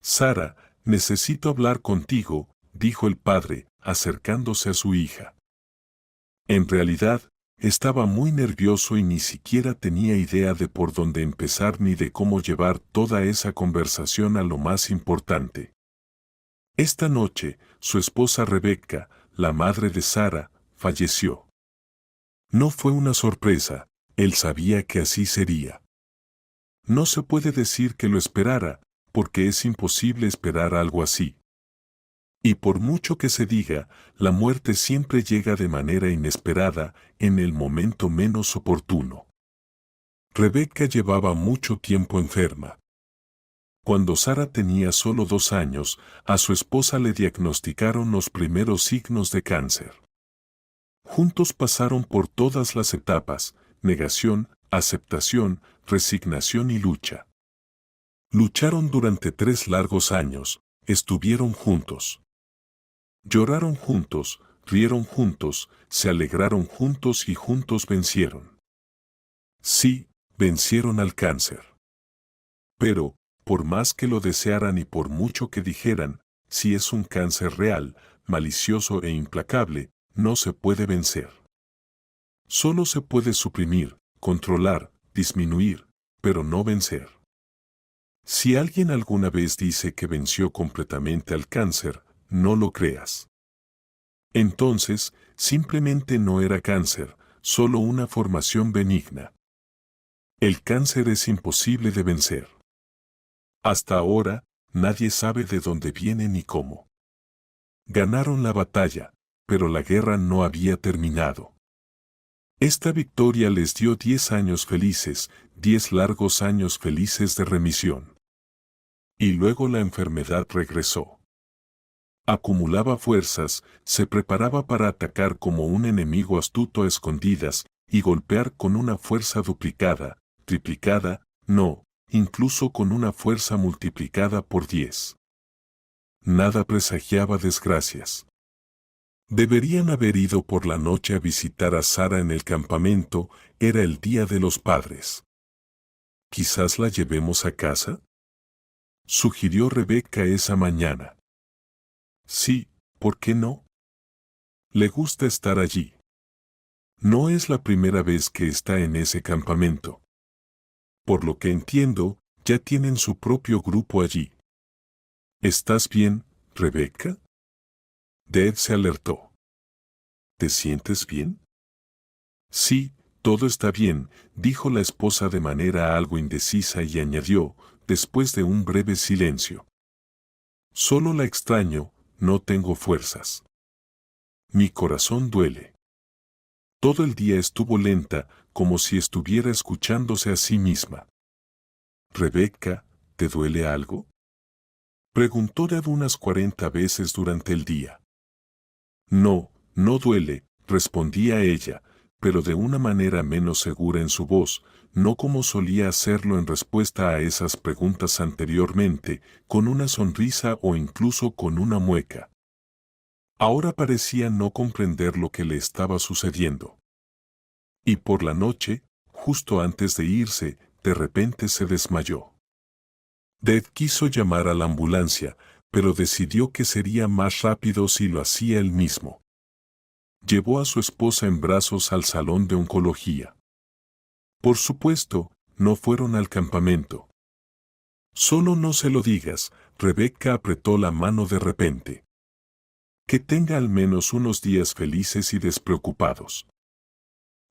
Sara, necesito hablar contigo, dijo el padre, acercándose a su hija. En realidad, estaba muy nervioso y ni siquiera tenía idea de por dónde empezar ni de cómo llevar toda esa conversación a lo más importante. Esta noche, su esposa Rebeca, la madre de Sara, falleció. No fue una sorpresa, él sabía que así sería. No se puede decir que lo esperara, porque es imposible esperar algo así. Y por mucho que se diga, la muerte siempre llega de manera inesperada, en el momento menos oportuno. Rebeca llevaba mucho tiempo enferma. Cuando Sara tenía solo 2 años, a su esposa le diagnosticaron los primeros signos de cáncer. Juntos pasaron por todas las etapas: negación, aceptación, resignación y lucha. Lucharon durante 3 largos años, estuvieron juntos. Lloraron juntos, rieron juntos, se alegraron juntos y juntos vencieron. Sí, vencieron al cáncer. Pero, por más que lo desearan y por mucho que dijeran, si es un cáncer real, malicioso e implacable, no se puede vencer. Solo se puede suprimir, controlar, disminuir, pero no vencer. Si alguien alguna vez dice que venció completamente al cáncer, no lo creas. Entonces, simplemente no era cáncer, solo una formación benigna. El cáncer es imposible de vencer. Hasta ahora, nadie sabe de dónde viene ni cómo. Ganaron la batalla, pero la guerra no había terminado. Esta victoria les dio 10 años felices, 10 largos años felices de remisión. Y luego la enfermedad regresó. Acumulaba fuerzas, se preparaba para atacar como un enemigo astuto a escondidas, y golpear con una fuerza duplicada, triplicada, no, incluso con una fuerza multiplicada por 10. Nada presagiaba desgracias. Deberían haber ido por la noche a visitar a Sara en el campamento, era el Día de los Padres. ¿Quizás la llevemos a casa?, sugirió Rebeca esa mañana. Sí, ¿por qué no? Le gusta estar allí. No es la primera vez que está en ese campamento. Por lo que entiendo, ya tienen su propio grupo allí. ¿Estás bien, Rebeca? Dave se alertó. ¿Te sientes bien? Sí, todo está bien, dijo la esposa de manera algo indecisa y añadió, después de un breve silencio. Solo la extraño, no tengo fuerzas. Mi corazón duele. Todo el día estuvo lenta, como si estuviera escuchándose a sí misma. Rebeca, ¿te duele algo?, preguntó Dave unas 40 veces durante el día. No, no duele, respondía ella, pero de una manera menos segura en su voz, no como solía hacerlo en respuesta a esas preguntas anteriormente, con una sonrisa o incluso con una mueca. Ahora parecía no comprender lo que le estaba sucediendo. Y por la noche, justo antes de irse, de repente se desmayó. Dave quiso llamar a la ambulancia, pero decidió que sería más rápido si lo hacía él mismo. Llevó a su esposa en brazos al salón de oncología. Por supuesto, no fueron al campamento. Solo no se lo digas, Rebeca apretó la mano de repente. Que tenga al menos unos días felices y despreocupados.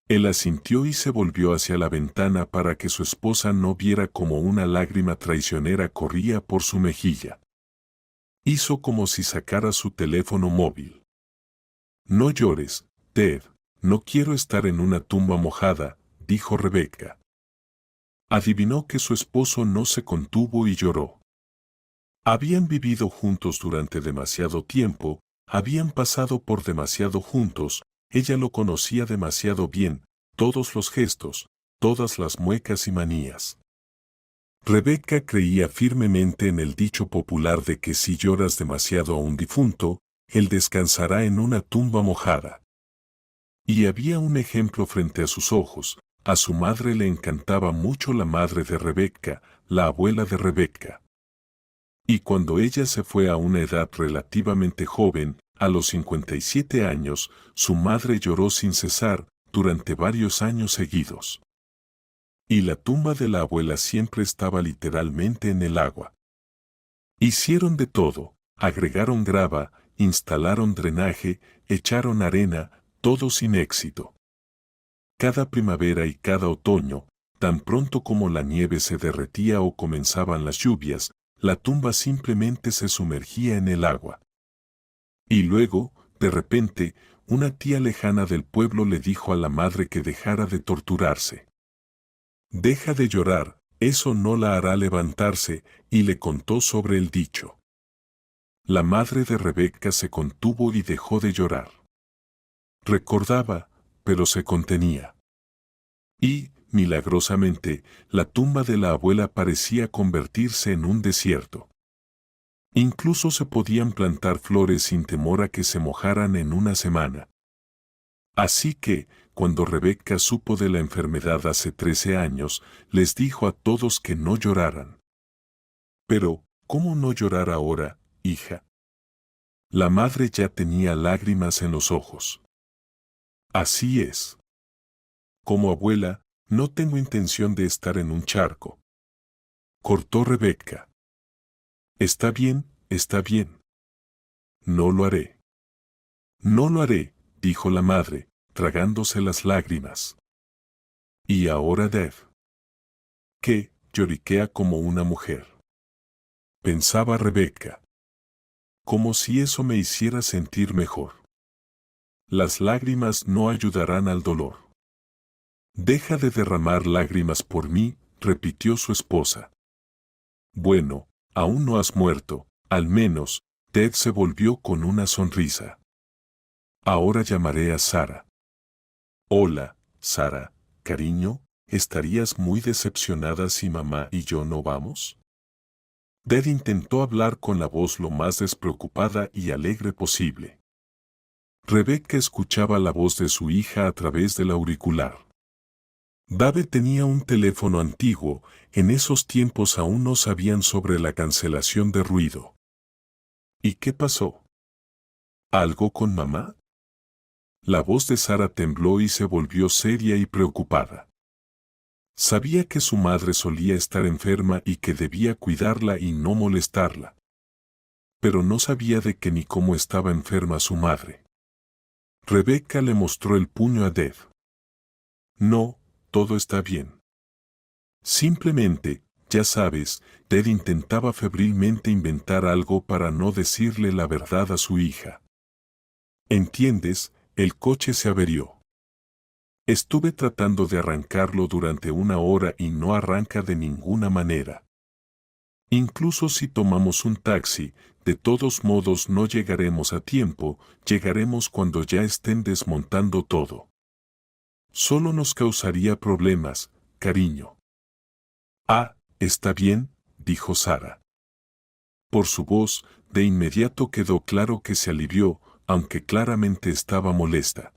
Él asintió y se volvió hacia la ventana para que su esposa no viera cómo una lágrima traicionera corría por su mejilla. Hizo como si sacara su teléfono móvil. No llores, Ted, no quiero estar en una tumba mojada, dijo Rebeca. Adivinó que su esposo no se contuvo y lloró. Habían vivido juntos durante demasiado tiempo, habían pasado por demasiado juntos, ella lo conocía demasiado bien, todos los gestos, todas las muecas y manías. Rebeca creía firmemente en el dicho popular de que si lloras demasiado a un difunto, él descansará en una tumba mojada. Y había un ejemplo frente a sus ojos: a su madre le encantaba mucho la madre de Rebeca, la abuela de Rebeca. Y cuando ella se fue a una edad relativamente joven, a los 57 años, su madre lloró sin cesar durante varios años seguidos. Y la tumba de la abuela siempre estaba literalmente en el agua. Hicieron de todo, agregaron grava, instalaron drenaje, echaron arena, todo sin éxito. Cada primavera y cada otoño, tan pronto como la nieve se derretía o comenzaban las lluvias, la tumba simplemente se sumergía en el agua. Y luego, de repente, una tía lejana del pueblo le dijo a la madre que dejara de torturarse. Deja de llorar, eso no la hará levantarse, y le contó sobre el dicho. La madre de Rebeca se contuvo y dejó de llorar. Recordaba, pero se contenía. Y, milagrosamente, la tumba de la abuela parecía convertirse en un desierto. Incluso se podían plantar flores sin temor a que se mojaran en una semana. Así que, cuando Rebeca supo de la enfermedad hace 13 años, les dijo a todos que no lloraran. Pero, ¿cómo no llorar ahora, hija? La madre ya tenía lágrimas en los ojos. Así es. Como abuela, no tengo intención de estar en un charco. Cortó Rebeca. Está bien, está bien. No lo haré. No lo haré, dijo la madre, tragándose las lágrimas. Y ahora Dev. Que lloriquea como una mujer. Pensaba Rebeca. Como si eso me hiciera sentir mejor. Las lágrimas no ayudarán al dolor. Deja de derramar lágrimas por mí, repitió su esposa. Bueno, aún no has muerto, al menos, Ted se volvió con una sonrisa. Ahora llamaré a Sara. Hola, Sara, cariño, ¿estarías muy decepcionada si mamá y yo no vamos? Ted intentó hablar con la voz lo más despreocupada y alegre posible. Rebeca escuchaba la voz de su hija a través del auricular. Dave tenía un teléfono antiguo, en esos tiempos aún no sabían sobre la cancelación de ruido. ¿Y qué pasó? ¿Algo con mamá? La voz de Sara tembló y se volvió seria y preocupada. Sabía que su madre solía estar enferma y que debía cuidarla y no molestarla. Pero no sabía de qué ni cómo estaba enferma su madre. Rebeca le mostró el puño a Dev. No, todo está bien. Simplemente, ya sabes, Ted intentaba febrilmente inventar algo para no decirle la verdad a su hija. ¿Entiendes? El coche se averió. Estuve tratando de arrancarlo durante 1 hora y no arranca de ninguna manera. Incluso si tomamos un taxi, de todos modos no llegaremos a tiempo, llegaremos cuando ya estén desmontando todo. Solo nos causaría problemas, cariño. Ah, está bien, dijo Sara. Por su voz, de inmediato quedó claro que se alivió, aunque claramente estaba molesta.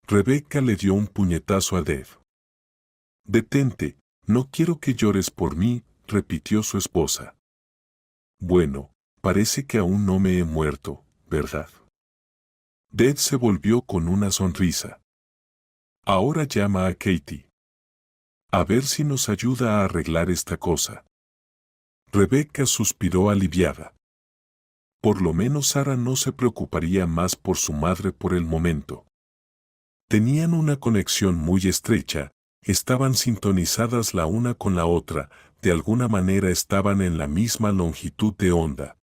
Rebeca le dio un puñetazo a Dev. Detente, no quiero que llores por mí, repitió su esposa. Bueno, parece que aún no me he muerto, ¿verdad? Dev se volvió con una sonrisa. Ahora llama a Katie. A ver si nos ayuda a arreglar esta cosa. Rebeca suspiró aliviada. Por lo menos Sara no se preocuparía más por su madre por el momento. Tenían una conexión muy estrecha, estaban sintonizadas la una con la otra, de alguna manera estaban en la misma longitud de onda.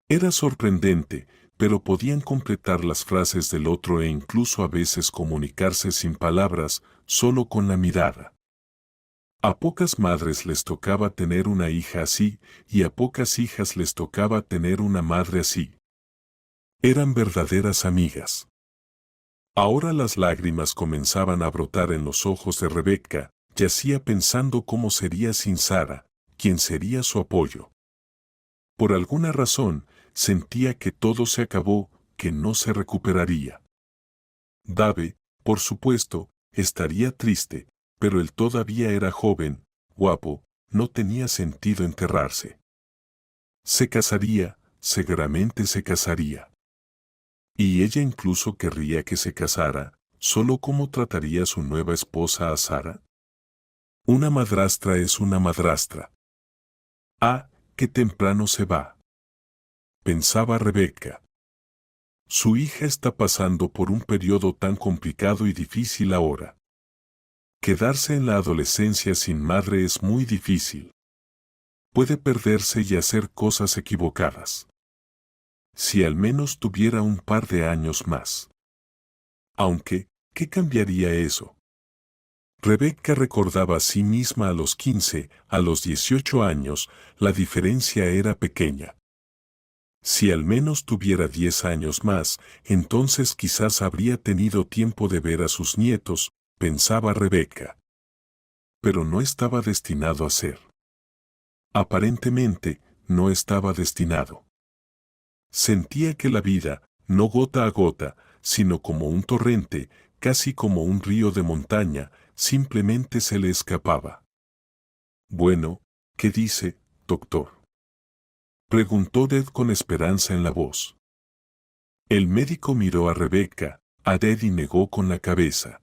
Era sorprendente, pero podían completar las frases del otro e incluso a veces comunicarse sin palabras, solo con la mirada. A pocas madres les tocaba tener una hija así, y a pocas hijas les tocaba tener una madre así. Eran verdaderas amigas. Ahora las lágrimas comenzaban a brotar en los ojos de Rebeca, yacía pensando cómo sería sin Sara, quién sería su apoyo. Por alguna razón, sentía que todo se acabó, que no se recuperaría. Dave, por supuesto, estaría triste, pero él todavía era joven, guapo, no tenía sentido enterrarse. Se casaría, seguramente se casaría. Y ella incluso querría que se casara, solo cómo trataría su nueva esposa a Sara. Una madrastra es una madrastra. Ah, qué temprano se va, pensaba Rebeca. Su hija está pasando por un periodo tan complicado y difícil ahora. Quedarse en la adolescencia sin madre es muy difícil. Puede perderse y hacer cosas equivocadas. Si al menos tuviera un par de años más. Aunque, ¿qué cambiaría eso? Rebeca recordaba a sí misma a los 15, a los 18 años, la diferencia era pequeña. Si al menos tuviera 10 años más, entonces quizás habría tenido tiempo de ver a sus nietos, pensaba Rebeca. Pero no estaba destinado a ser. Aparentemente, no estaba destinado. Sentía que la vida, no gota a gota, sino como un torrente, casi como un río de montaña, simplemente se le escapaba. Bueno, ¿qué dice, doctor? Preguntó Ted con esperanza en la voz. El médico miró a Rebeca, a Ted y negó con la cabeza.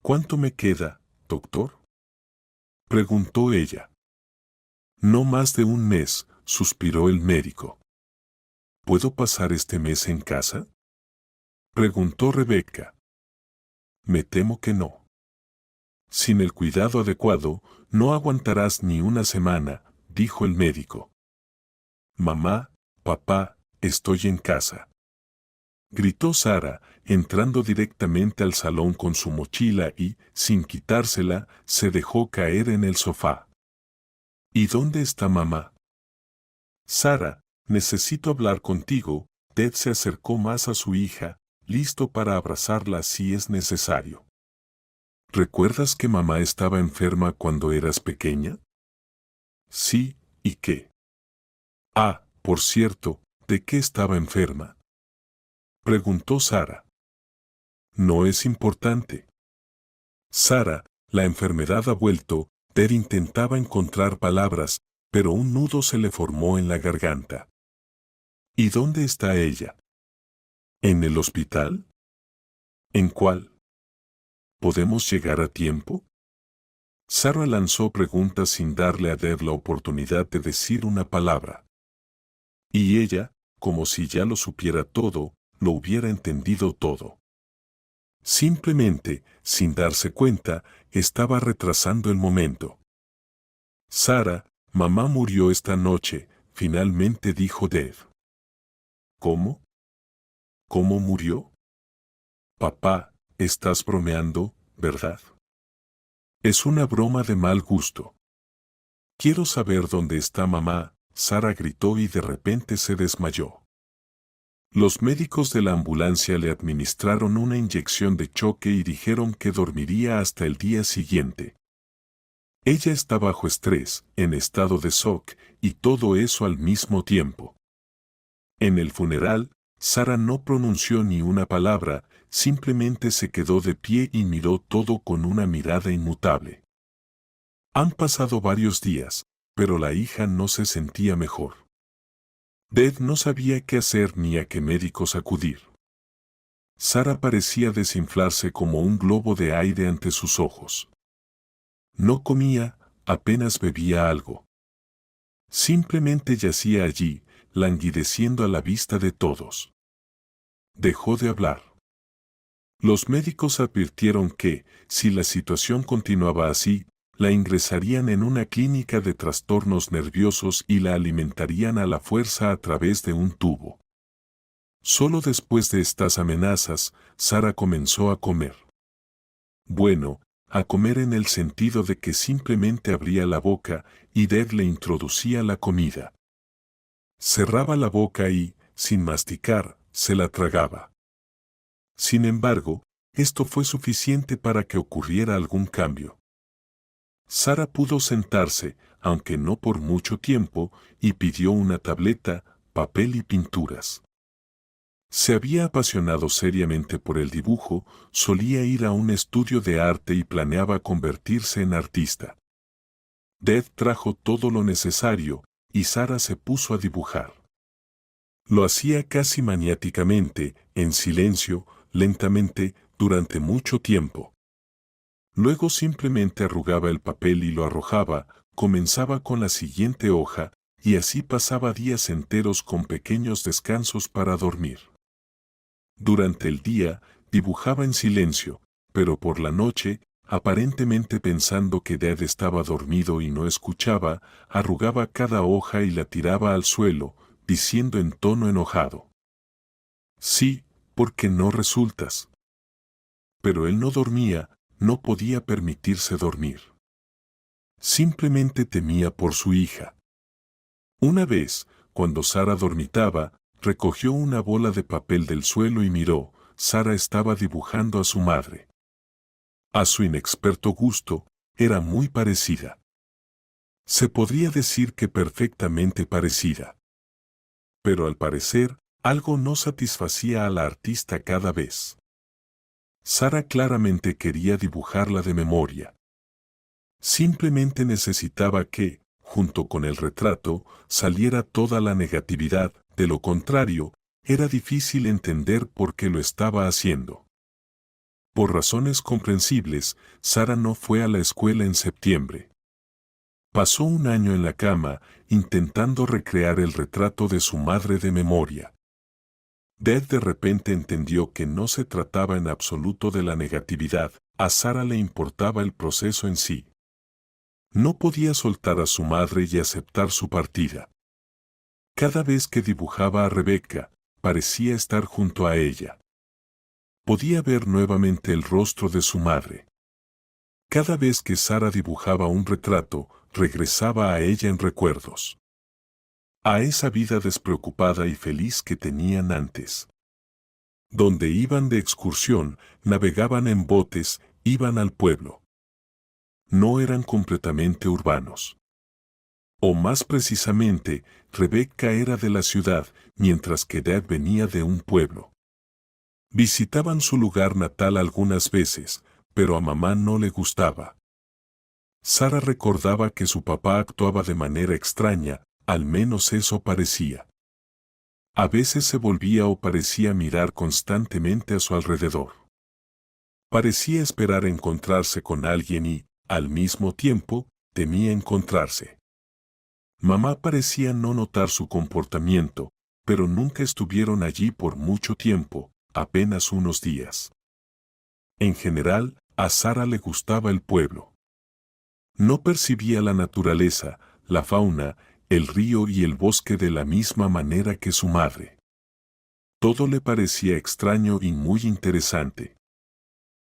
¿Cuánto me queda, doctor? Preguntó ella. No más de un mes, suspiró el médico. ¿Puedo pasar este mes en casa? Preguntó Rebeca. Me temo que no. Sin el cuidado adecuado, no aguantarás ni una semana, dijo el médico. Mamá, papá, estoy en casa. Gritó Sara, entrando directamente al salón con su mochila y, sin quitársela, se dejó caer en el sofá. ¿Y dónde está mamá? Sara, necesito hablar contigo. Ted se acercó más a su hija, listo para abrazarla si es necesario. ¿Recuerdas que mamá estaba enferma cuando eras pequeña? Sí, ¿y qué? Ah, por cierto, ¿de qué estaba enferma? Preguntó Sara. No es importante. Sara, la enfermedad ha vuelto. Ted intentaba encontrar palabras, pero un nudo se le formó en la garganta. ¿Y dónde está ella? ¿En el hospital? ¿En cuál? ¿Podemos llegar a tiempo? Sara lanzó preguntas sin darle a Ted la oportunidad de decir una palabra. Y ella, como si ya lo supiera todo, lo hubiera entendido todo. Simplemente, sin darse cuenta, estaba retrasando el momento. Sara, mamá murió esta noche, finalmente dijo Ted. ¿Cómo? ¿Cómo murió? Papá, estás bromeando, ¿verdad? Es una broma de mal gusto. Quiero saber dónde está mamá, Sara gritó y de repente se desmayó. Los médicos de la ambulancia le administraron una inyección de choque y dijeron que dormiría hasta el día siguiente. Ella está bajo estrés, en estado de shock, y todo eso al mismo tiempo. En el funeral, Sara no pronunció ni una palabra, simplemente se quedó de pie y miró todo con una mirada inmutable. Han pasado varios días, pero la hija no se sentía mejor. Ted no sabía qué hacer ni a qué médicos acudir. Sara parecía desinflarse como un globo de aire ante sus ojos. No comía, apenas bebía algo. Simplemente yacía allí, languideciendo a la vista de todos. Dejó de hablar. Los médicos advirtieron que, si la situación continuaba así, la ingresarían en una clínica de trastornos nerviosos y la alimentarían a la fuerza a través de un tubo. Solo después de estas amenazas, Sara comenzó a comer. Bueno, a comer en el sentido de que simplemente abría la boca y Ted le introducía la comida. Cerraba la boca y, sin masticar, se la tragaba. Sin embargo, esto fue suficiente para que ocurriera algún cambio. Sara pudo sentarse, aunque no por mucho tiempo, y pidió una tableta, papel y pinturas. Se había apasionado seriamente por el dibujo, solía ir a un estudio de arte y planeaba convertirse en artista. Ted trajo todo lo necesario, y Sara se puso a dibujar. Lo hacía casi maniáticamente, en silencio, lentamente, durante mucho tiempo. Luego simplemente arrugaba el papel y lo arrojaba, comenzaba con la siguiente hoja, y así pasaba días enteros con pequeños descansos para dormir. Durante el día, dibujaba en silencio, pero por la noche, aparentemente pensando que Dad estaba dormido y no escuchaba, arrugaba cada hoja y la tiraba al suelo, diciendo en tono enojado: «Sí, porque no resultas». Pero él no dormía, no podía permitirse dormir. Simplemente temía por su hija. Una vez, cuando Sara dormitaba, recogió una bola de papel del suelo y miró. Sara estaba dibujando a su madre. A su inexperto gusto, era muy parecida. Se podría decir que perfectamente parecida. Pero al parecer, algo no satisfacía a la artista cada vez. Sara claramente quería dibujarla de memoria. Simplemente necesitaba que, junto con el retrato, saliera toda la negatividad, de lo contrario, era difícil entender por qué lo estaba haciendo. Por razones comprensibles, Sara no fue a la escuela en septiembre. Pasó un año en la cama, intentando recrear el retrato de su madre de memoria. Dad de repente entendió que no se trataba en absoluto de la negatividad, a Sara le importaba el proceso en sí. No podía soltar a su madre y aceptar su partida. Cada vez que dibujaba a Rebecca, parecía estar junto a ella. Podía ver nuevamente el rostro de su madre. Cada vez que Sara dibujaba un retrato, regresaba a ella en recuerdos. A esa vida despreocupada y feliz que tenían antes. Donde iban de excursión, navegaban en botes, iban al pueblo. No eran completamente urbanos. O más precisamente, Rebecca era de la ciudad, mientras que Dad venía de un pueblo. Visitaban su lugar natal algunas veces, pero a mamá no le gustaba. Sara recordaba que su papá actuaba de manera extraña, al menos eso parecía. A veces se volvía o parecía mirar constantemente a su alrededor. Parecía esperar encontrarse con alguien y, al mismo tiempo, temía encontrarse. Mamá parecía no notar su comportamiento, pero nunca estuvieron allí por mucho tiempo, apenas unos días. En general, a Sara le gustaba el pueblo. No percibía la naturaleza, la fauna, el río y el bosque de la misma manera que su madre. Todo le parecía extraño y muy interesante.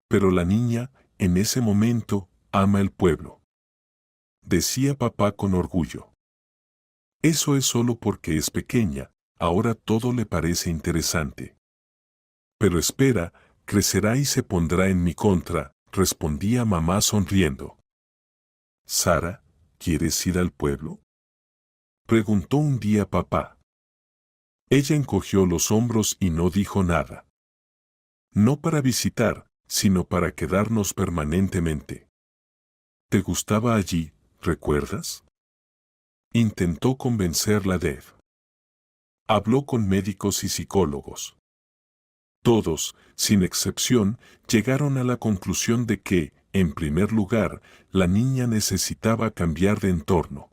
Pero la niña, en ese momento, ama el pueblo. Decía papá con orgullo. Eso es solo porque es pequeña, ahora todo le parece interesante. Pero espera, crecerá y se pondrá en mi contra, respondía mamá sonriendo. Sara, ¿quieres ir al pueblo?, preguntó un día papá. Ella encogió los hombros y no dijo nada. No para visitar, sino para quedarnos permanentemente. ¿Te gustaba allí, recuerdas? Intentó convencerla Dad. Habló con médicos y psicólogos. Todos, sin excepción, llegaron a la conclusión de que, en primer lugar, la niña necesitaba cambiar de entorno.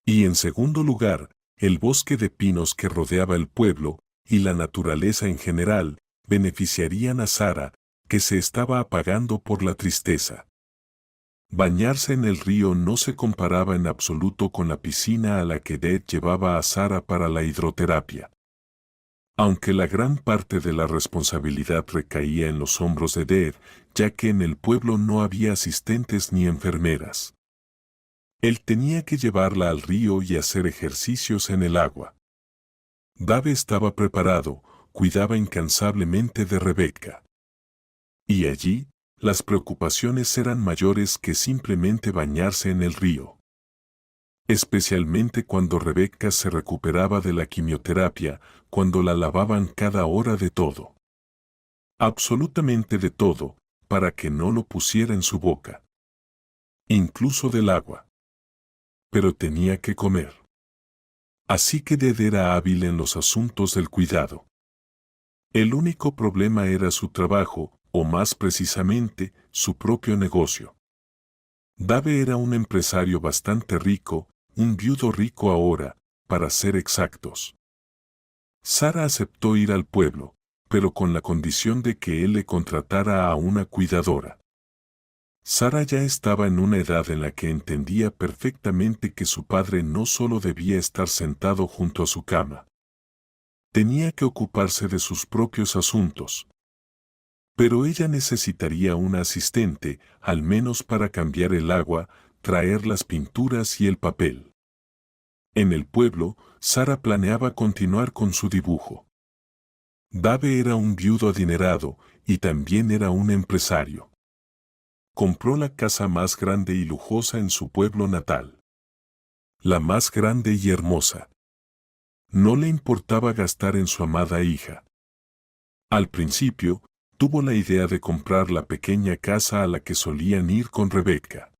Y en segundo lugar, el bosque de pinos que rodeaba el pueblo, y la naturaleza en general, beneficiarían a Sara, que se estaba apagando por la tristeza. Bañarse en el río no se comparaba en absoluto con la piscina a la que Dad llevaba a Sara para la hidroterapia. Aunque la gran parte de la responsabilidad recaía en los hombros de Dad, ya que en el pueblo no había asistentes ni enfermeras. Él tenía que llevarla al río y hacer ejercicios en el agua. Dave estaba preparado, cuidaba incansablemente de Rebecca. Y allí, las preocupaciones eran mayores que simplemente bañarse en el río. Especialmente cuando Rebecca se recuperaba de la quimioterapia, cuando la lavaban cada hora de todo. Absolutamente de todo, para que no lo pusiera en su boca. Incluso del agua. Pero tenía que comer. Así que Ded era hábil en los asuntos del cuidado. El único problema era su trabajo, o más precisamente, su propio negocio. Dave era un empresario bastante rico, un viudo rico ahora, para ser exactos. Sara aceptó ir al pueblo, pero con la condición de que él le contratara a una cuidadora. Sara ya estaba en una edad en la que entendía perfectamente que su padre no solo debía estar sentado junto a su cama. Tenía que ocuparse de sus propios asuntos. Pero ella necesitaría una asistente, al menos para cambiar el agua, traer las pinturas y el papel. En el pueblo, Sara planeaba continuar con su dibujo. Dave era un viudo adinerado, y también era un empresario. Compró la casa más grande y lujosa en su pueblo natal. La más grande y hermosa. No le importaba gastar en su amada hija. Al principio, tuvo la idea de comprar la pequeña casa a la que solían ir con Rebeca.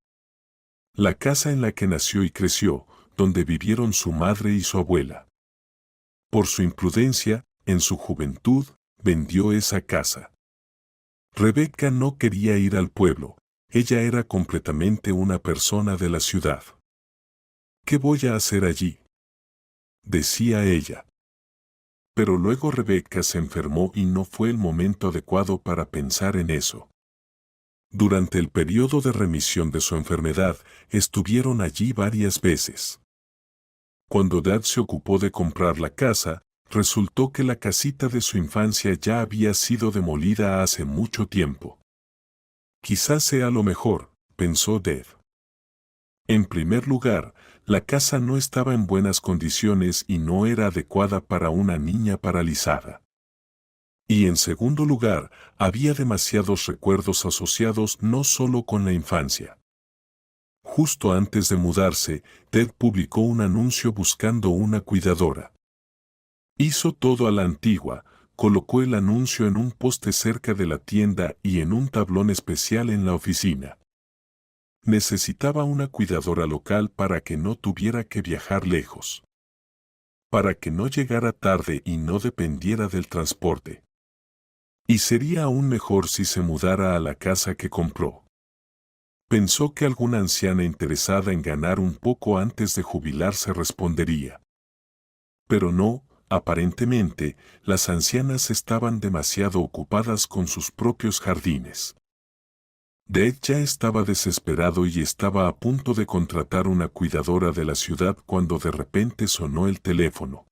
La casa en la que nació y creció, donde vivieron su madre y su abuela. Por su imprudencia, en su juventud, vendió esa casa. Rebeca no quería ir al pueblo, ella era completamente una persona de la ciudad. ¿Qué voy a hacer allí?, decía ella. Pero luego Rebeca se enfermó y no fue el momento adecuado para pensar en eso. Durante el periodo de remisión de su enfermedad, estuvieron allí varias veces. Cuando Dad se ocupó de comprar la casa, resultó que la casita de su infancia ya había sido demolida hace mucho tiempo. Quizás sea lo mejor, pensó Dad. En primer lugar, la casa no estaba en buenas condiciones y no era adecuada para una niña paralizada. Y en segundo lugar, había demasiados recuerdos asociados no solo con la infancia. Justo antes de mudarse, Ted publicó un anuncio buscando una cuidadora. Hizo todo a la antigua, colocó el anuncio en un poste cerca de la tienda y en un tablón especial en la oficina. Necesitaba una cuidadora local para que no tuviera que viajar lejos. Para que no llegara tarde y no dependiera del transporte. Y sería aún mejor si se mudara a la casa que compró. Pensó que alguna anciana interesada en ganar un poco antes de jubilarse respondería. Pero no, aparentemente, las ancianas estaban demasiado ocupadas con sus propios jardines. Dad ya estaba desesperado y estaba a punto de contratar una cuidadora de la ciudad cuando de repente sonó el teléfono.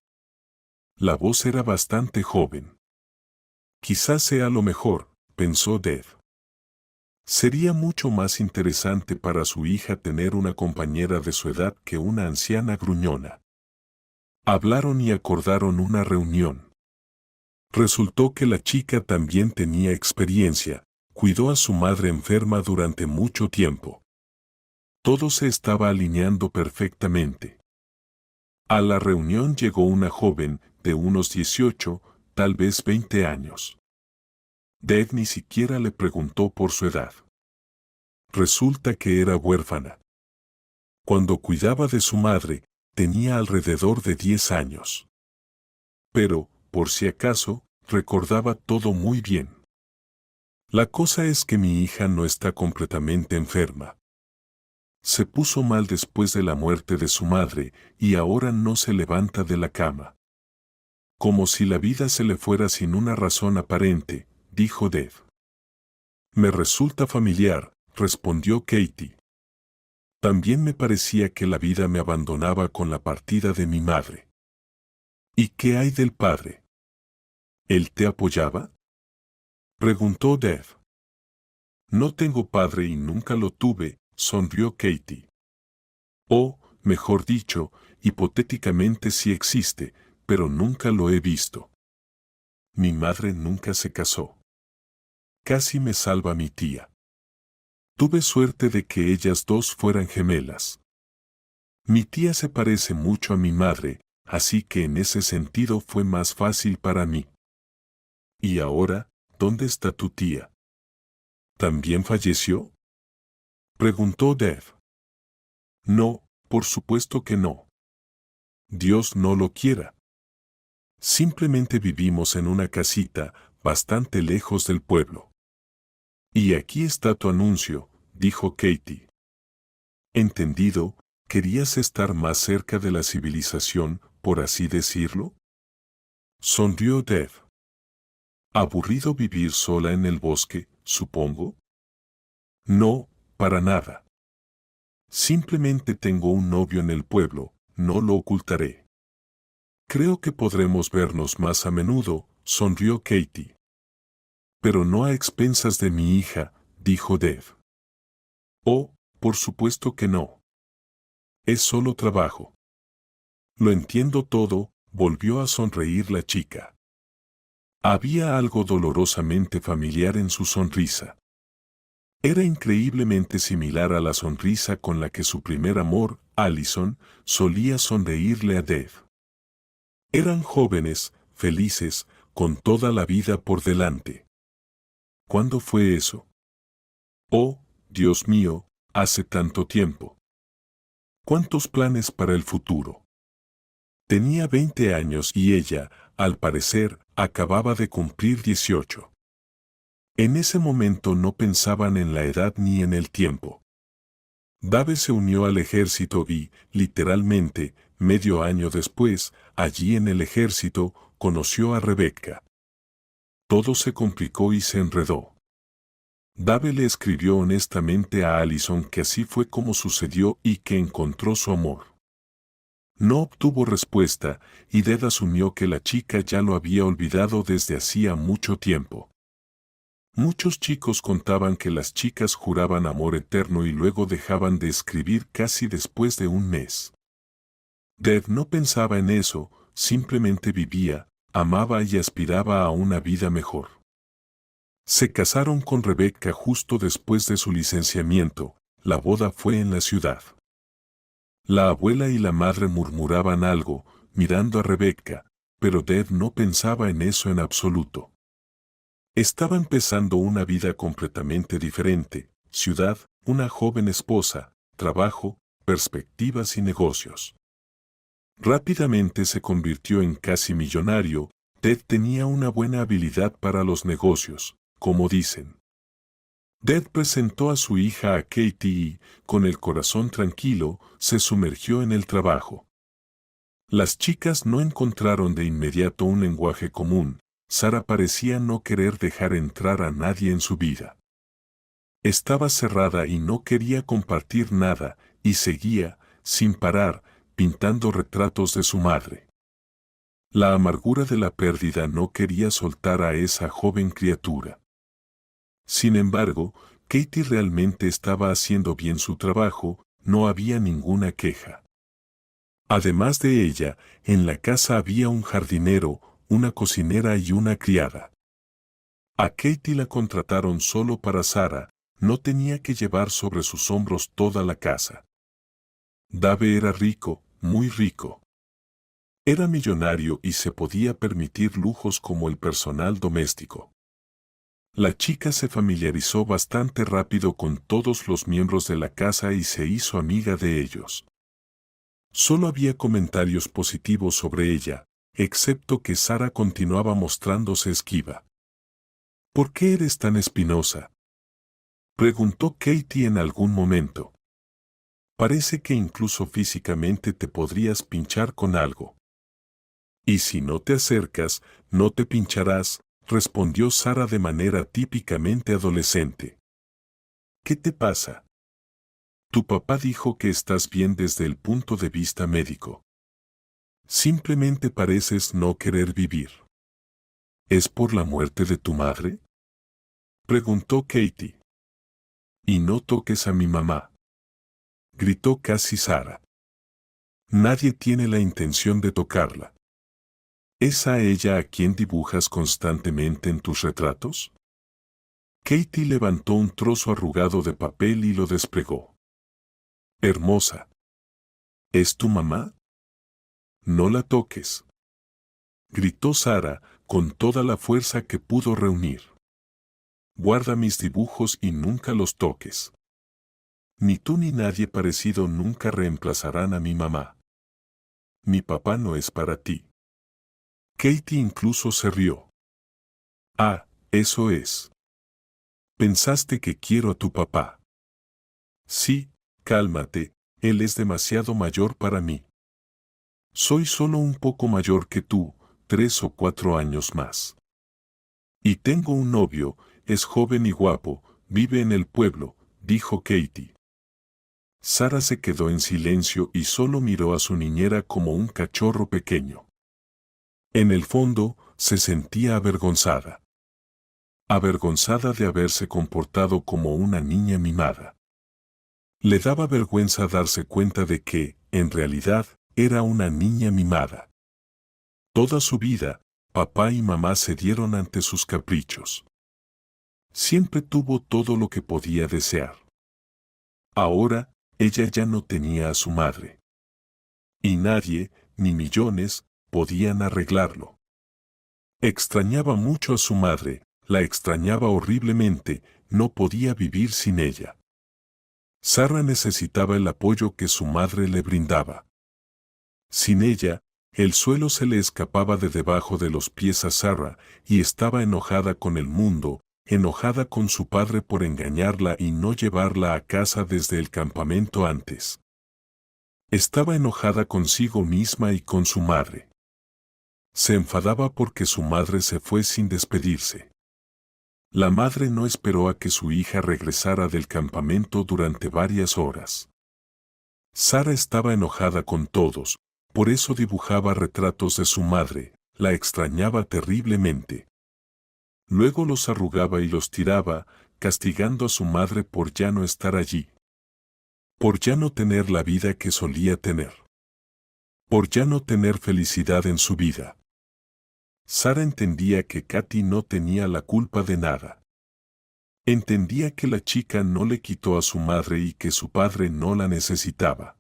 La voz era bastante joven. Quizás sea lo mejor, pensó Dad. Sería mucho más interesante para su hija tener una compañera de su edad que una anciana gruñona. Hablaron y acordaron una reunión. Resultó que la chica también tenía experiencia, cuidó a su madre enferma durante mucho tiempo. Todo se estaba alineando perfectamente. A la reunión llegó una joven, de unos 18, tal vez 20 años. Dad ni siquiera le preguntó por su edad. Resulta que era huérfana. Cuando cuidaba de su madre, tenía alrededor de 10 años. Pero, por si acaso, recordaba todo muy bien. La cosa es que mi hija no está completamente enferma. Se puso mal después de la muerte de su madre y ahora no se levanta de la cama. Como si la vida se le fuera sin una razón aparente, dijo Dad. Me resulta familiar, respondió Katie. También me parecía que la vida me abandonaba con la partida de mi madre. ¿Y qué hay del padre? ¿Él te apoyaba?, preguntó Dad. No tengo padre y nunca lo tuve, sonrió Katie. O, mejor dicho, hipotéticamente sí existe, pero nunca lo he visto. Mi madre nunca se casó. Casi me salva mi tía. Tuve suerte de que ellas dos fueran gemelas. Mi tía se parece mucho a mi madre, así que en ese sentido fue más fácil para mí. ¿Y ahora, dónde está tu tía? ¿También falleció?, preguntó Dad. No, por supuesto que no. Dios no lo quiera. Simplemente vivimos en una casita, bastante lejos del pueblo. Y aquí está tu anuncio, dijo Katie. ¿Entendido? ¿Querías estar más cerca de la civilización, por así decirlo? Sonrió Dev. ¿Aburrido vivir sola en el bosque, supongo? No, para nada. Simplemente tengo un novio en el pueblo, no lo ocultaré. Creo que podremos vernos más a menudo, sonrió Katie. Pero no a expensas de mi hija, dijo Dev. Oh, por supuesto que no. Es solo trabajo. Lo entiendo todo, volvió a sonreír la chica. Había algo dolorosamente familiar en su sonrisa. Era increíblemente similar a la sonrisa con la que su primer amor, Allison, solía sonreírle a Dev. Eran jóvenes, felices, con toda la vida por delante. ¿Cuándo fue eso? Oh, Dios mío, hace tanto tiempo. ¿Cuántos planes para el futuro? Tenía 20 años y ella, al parecer, acababa de cumplir 18. En ese momento no pensaban en la edad ni en el tiempo. Dave se unió al ejército y, literalmente, medio año después, allí en el ejército, conoció a Rebecca. Todo se complicó y se enredó. Dave le escribió honestamente a Allison que así fue como sucedió y que encontró su amor. No obtuvo respuesta, y Dave asumió que la chica ya lo había olvidado desde hacía mucho tiempo. Muchos chicos contaban que las chicas juraban amor eterno y luego dejaban de escribir casi después de un mes. Dave no pensaba en eso, simplemente vivía, amaba y aspiraba a una vida mejor. Se casaron con Rebecca justo después de su licenciamiento, la boda fue en la ciudad. La abuela y la madre murmuraban algo, mirando a Rebecca, pero Dave no pensaba en eso en absoluto. Estaba empezando una vida completamente diferente, ciudad, una joven esposa, trabajo, perspectivas y negocios. Rápidamente se convirtió en casi millonario. Ted tenía una buena habilidad para los negocios, como dicen. Ted presentó a su hija a Katie y, con el corazón tranquilo, se sumergió en el trabajo. Las chicas no encontraron de inmediato un lenguaje común. Sara parecía no querer dejar entrar a nadie en su vida. Estaba cerrada y no quería compartir nada, y seguía, sin parar, pintando retratos de su madre. La amargura de la pérdida no quería soltar a esa joven criatura. Sin embargo, Katie realmente estaba haciendo bien su trabajo, no había ninguna queja. Además de ella, en la casa había un jardinero, una cocinera y una criada. A Katie la contrataron solo para Sara, no tenía que llevar sobre sus hombros toda la casa. Dave era rico, muy rico. Era millonario y se podía permitir lujos como el personal doméstico. La chica se familiarizó bastante rápido con todos los miembros de la casa y se hizo amiga de ellos. Solo había comentarios positivos sobre ella, excepto que Sara continuaba mostrándose esquiva. ¿Por qué eres tan espinosa?, preguntó Katie en algún momento. Parece que incluso físicamente te podrías pinchar con algo. Y si no te acercas, no te pincharás, respondió Sara de manera típicamente adolescente. ¿Qué te pasa? Tu papá dijo que estás bien desde el punto de vista médico. Simplemente pareces no querer vivir. ¿Es por la muerte de tu madre?, preguntó Katie. Y no toques a mi mamá, gritó casi Sara. Nadie tiene la intención de tocarla. ¿Es a ella a quien dibujas constantemente en tus retratos? Katie levantó un trozo arrugado de papel y lo desplegó. Hermosa. ¿Es tu mamá? No la toques, gritó Sara, con toda la fuerza que pudo reunir. Guarda mis dibujos y nunca los toques. Ni tú ni nadie parecido nunca reemplazarán a mi mamá. mi papá no es para ti. Katie incluso se rió. Ah, eso es. ¿Pensaste que quiero a tu papá? Sí, cálmate, él es demasiado mayor para mí. Soy solo un poco mayor que tú, 3 o 4 años más. Y tengo un novio, es joven y guapo, vive en el pueblo, dijo Katie. Sara se quedó en silencio y solo miró a su niñera como un cachorro pequeño. En el fondo, se sentía avergonzada. Avergonzada de haberse comportado como una niña mimada. Le daba vergüenza darse cuenta de que, en realidad, era una niña mimada. Toda su vida, papá y mamá cedieron ante sus caprichos. Siempre tuvo todo lo que podía desear. Ahora, ella ya no tenía a su madre. Y nadie, ni millones, podían arreglarlo. Extrañaba mucho a su madre, la extrañaba horriblemente, no podía vivir sin ella. Sara necesitaba el apoyo que su madre le brindaba. Sin ella, el suelo se le escapaba de debajo de los pies a Sara y estaba enojada con el mundo, enojada con su padre por engañarla y no llevarla a casa desde el campamento antes. Estaba enojada consigo misma y con su madre. Se enfadaba porque su madre se fue sin despedirse. La madre no esperó a que su hija regresara del campamento durante varias horas. Sara estaba enojada con todos, por eso dibujaba retratos de su madre, la extrañaba terriblemente. Luego los arrugaba y los tiraba, castigando a su madre por ya no estar allí. Por ya no tener la vida que solía tener. Por ya no tener felicidad en su vida. Sara entendía que Katy no tenía la culpa de nada. Entendía que la chica no le quitó a su madre y que su padre no la necesitaba.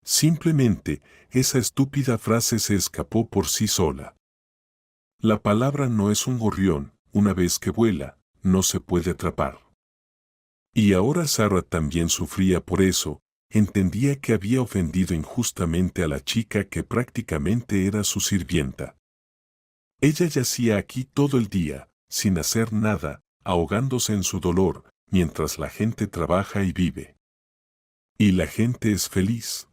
Simplemente, esa estúpida frase se escapó por sí sola. La palabra no es un gorrión, una vez que vuela, no se puede atrapar. Y ahora Sara también sufría por eso, entendía que había ofendido injustamente a la chica que prácticamente era su sirvienta. Ella yacía aquí todo el día, sin hacer nada, ahogándose en su dolor, mientras la gente trabaja y vive. Y la gente es feliz.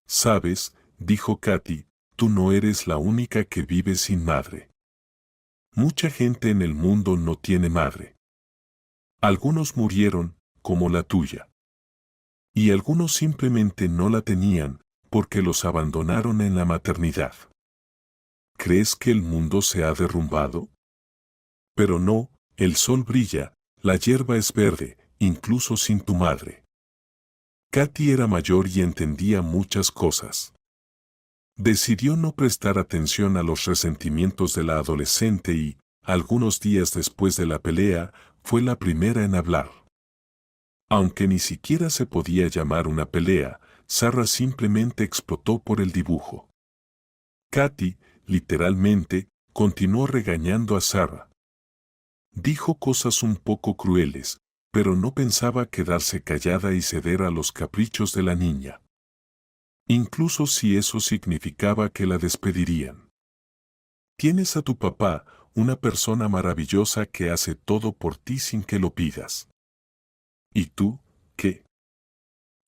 Sabes, dijo Katy, tú no eres la única que vive sin madre. Mucha gente en el mundo no tiene madre. Algunos murieron, como la tuya. Y algunos simplemente no la tenían, porque los abandonaron en la maternidad. ¿Crees que el mundo se ha derrumbado? Pero no, el sol brilla, la hierba es verde, incluso sin tu madre. Katy era mayor y entendía muchas cosas. Decidió no prestar atención a los resentimientos de la adolescente y, algunos días después de la pelea, fue la primera en hablar. Aunque ni siquiera se podía llamar una pelea, Sara simplemente explotó por el dibujo. Katy, literalmente, continuó regañando a Sara. Dijo cosas un poco crueles, pero no pensaba quedarse callada y ceder a los caprichos de la niña. Incluso si eso significaba que la despedirían. Tienes a tu papá, una persona maravillosa que hace todo por ti sin que lo pidas. ¿Y tú, qué?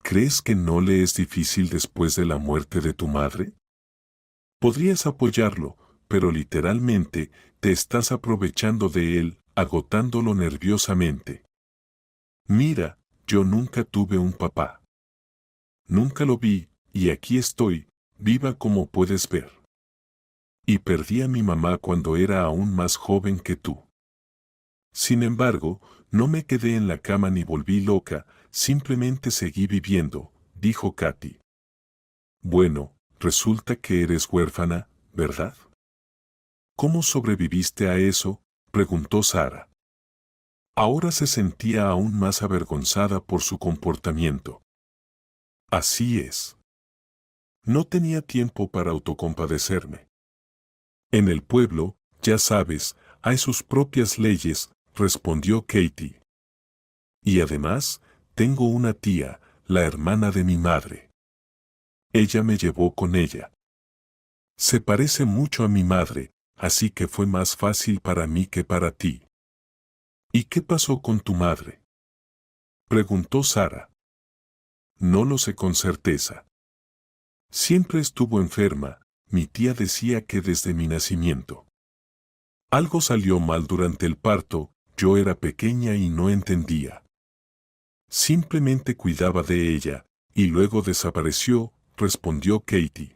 ¿Crees que no le es difícil después de la muerte de tu madre? Podrías apoyarlo, pero literalmente, te estás aprovechando de él, agotándolo nerviosamente. Mira, yo nunca tuve un papá. Nunca lo vi, y aquí estoy, viva como puedes ver. Y perdí a mi mamá cuando era aún más joven que tú. Sin embargo, no me quedé en la cama ni volví loca, simplemente seguí viviendo, dijo Katy. Bueno, resulta que eres huérfana, ¿verdad? ¿Cómo sobreviviste a eso?, preguntó Sara. Ahora se sentía aún más avergonzada por su comportamiento. Así es. No tenía tiempo para autocompadecerme. En el pueblo, ya sabes, hay sus propias leyes, respondió Katy. Y además, tengo una tía, la hermana de mi madre. Ella me llevó con ella. Se parece mucho a mi madre, así que fue más fácil para mí que para ti. ¿Y qué pasó con tu madre?, preguntó Sara. No lo sé con certeza. Siempre estuvo enferma, mi tía decía que desde mi nacimiento. Algo salió mal durante el parto, yo era pequeña y no entendía. Simplemente cuidaba de ella, y luego desapareció, respondió Katie.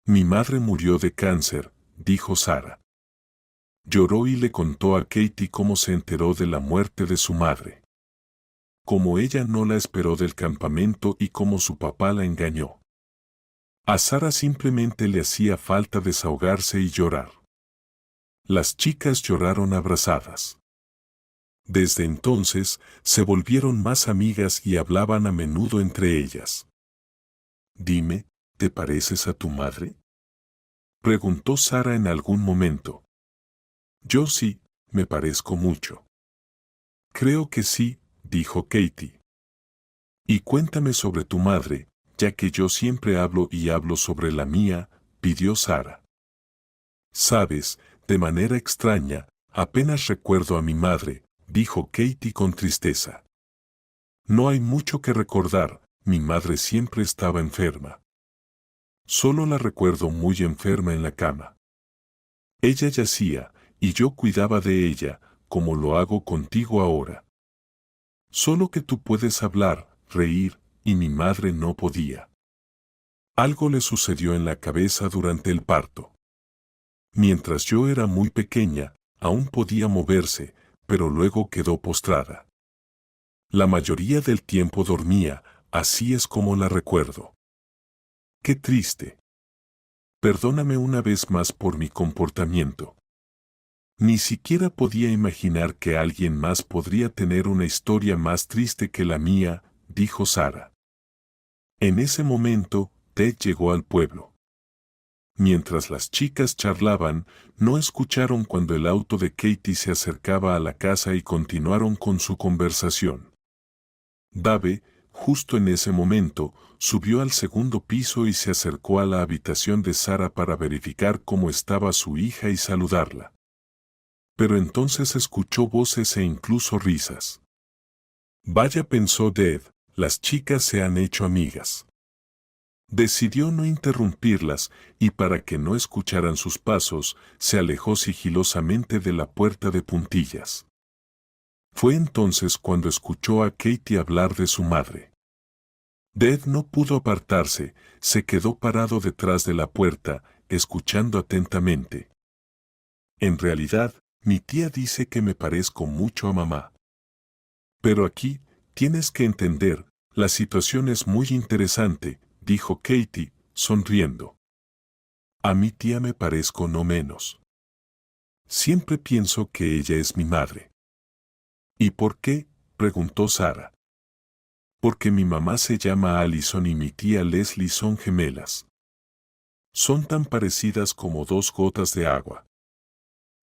Mi madre murió de cáncer, dijo Sara. Lloró y le contó a Katie cómo se enteró de la muerte de su madre. Cómo ella no la esperó del campamento y cómo su papá la engañó. A Sara simplemente le hacía falta desahogarse y llorar. Las chicas lloraron abrazadas. Desde entonces, se volvieron más amigas y hablaban a menudo entre ellas. Dime, ¿te pareces a tu madre?, preguntó Sara en algún momento. Yo sí, me parezco mucho. Creo que sí, dijo Katie. Y cuéntame sobre tu madre, ya que yo siempre hablo y hablo sobre la mía, pidió Sara. Sabes, de manera extraña, apenas recuerdo a mi madre, dijo Katie con tristeza. No hay mucho que recordar, mi madre siempre estaba enferma. Solo la recuerdo muy enferma en la cama. Ella yacía, y yo cuidaba de ella, como lo hago contigo ahora. Solo que tú puedes hablar, reír, y mi madre no podía. Algo le sucedió en la cabeza durante el parto. Mientras yo era muy pequeña, aún podía moverse, pero luego quedó postrada. La mayoría del tiempo dormía, así es como la recuerdo. Qué triste. Perdóname una vez más por mi comportamiento. Ni siquiera podía imaginar que alguien más podría tener una historia más triste que la mía, dijo Sara. En ese momento, Ted llegó al pueblo. Mientras las chicas charlaban, no escucharon cuando el auto de Katie se acercaba a la casa y continuaron con su conversación. Dave, justo en ese momento, subió al segundo piso y se acercó a la habitación de Sara para verificar cómo estaba su hija y saludarla. Pero entonces escuchó voces e incluso risas. Vaya, pensó Dave, las chicas se han hecho amigas. Decidió no interrumpirlas, y para que no escucharan sus pasos, se alejó sigilosamente de la puerta de puntillas. Fue entonces cuando escuchó a Katie hablar de su madre. Dave no pudo apartarse, se quedó parado detrás de la puerta, escuchando atentamente. En realidad, mi tía dice que me parezco mucho a mamá. Pero aquí, tienes que entender, la situación es muy interesante, dijo Katie, sonriendo. A mi tía me parezco no menos. Siempre pienso que ella es mi madre. ¿Y por qué?, preguntó Sara. Porque mi mamá se llama Allison y mi tía Leslie son gemelas. Son tan parecidas como dos gotas de agua.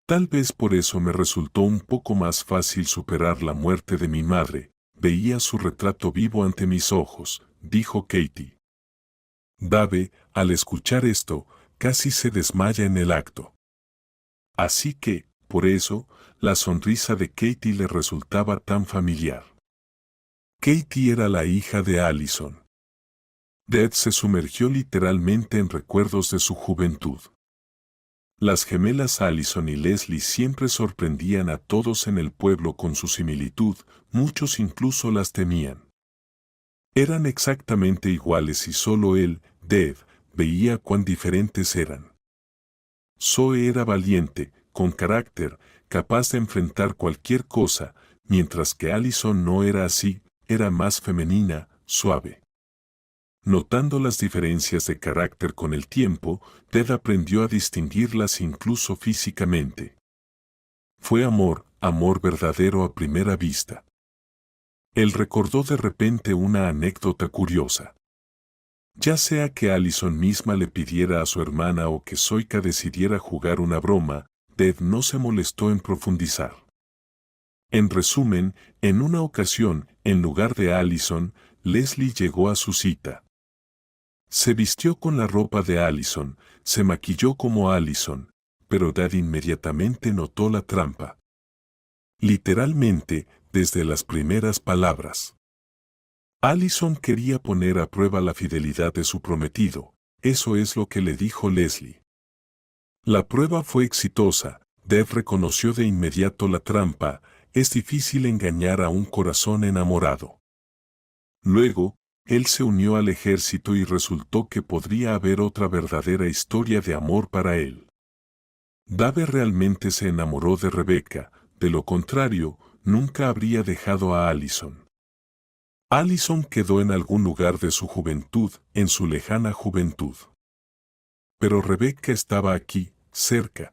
Tal vez por eso me resultó un poco más fácil superar la muerte de mi madre. Veía su retrato vivo ante mis ojos, dijo Katie. Dave, al escuchar esto, casi se desmaya en el acto. Así que, por eso, la sonrisa de Katie le resultaba tan familiar. Katie era la hija de Allison. Dave se sumergió literalmente en recuerdos de su juventud. Las gemelas Allison y Leslie siempre sorprendían a todos en el pueblo con su similitud, muchos incluso las temían. Eran exactamente iguales y solo él, Dave, veía cuán diferentes eran. Zoe era valiente, con carácter, capaz de enfrentar cualquier cosa, mientras que Allison no era así, era más femenina, suave. Notando las diferencias de carácter con el tiempo, Ted aprendió a distinguirlas incluso físicamente. Fue amor, amor verdadero a primera vista. Él recordó de repente una anécdota curiosa. Ya sea que Allison misma le pidiera a su hermana o que Zoika decidiera jugar una broma, Ted no se molestó en profundizar. En resumen, en una ocasión, en lugar de Allison, Leslie llegó a su cita. Se vistió con la ropa de Allison, se maquilló como Allison, pero Dad inmediatamente notó la trampa. Literalmente, desde las primeras palabras. Allison quería poner a prueba la fidelidad de su prometido, eso es lo que le dijo Leslie. La prueba fue exitosa, Dad reconoció de inmediato la trampa, es difícil engañar a un corazón enamorado. Luego, él se unió al ejército y resultó que podría haber otra verdadera historia de amor para él. Dave realmente se enamoró de Rebecca, de lo contrario, nunca habría dejado a Allison. Allison quedó en algún lugar de su juventud, en su lejana juventud. Pero Rebecca estaba aquí, cerca.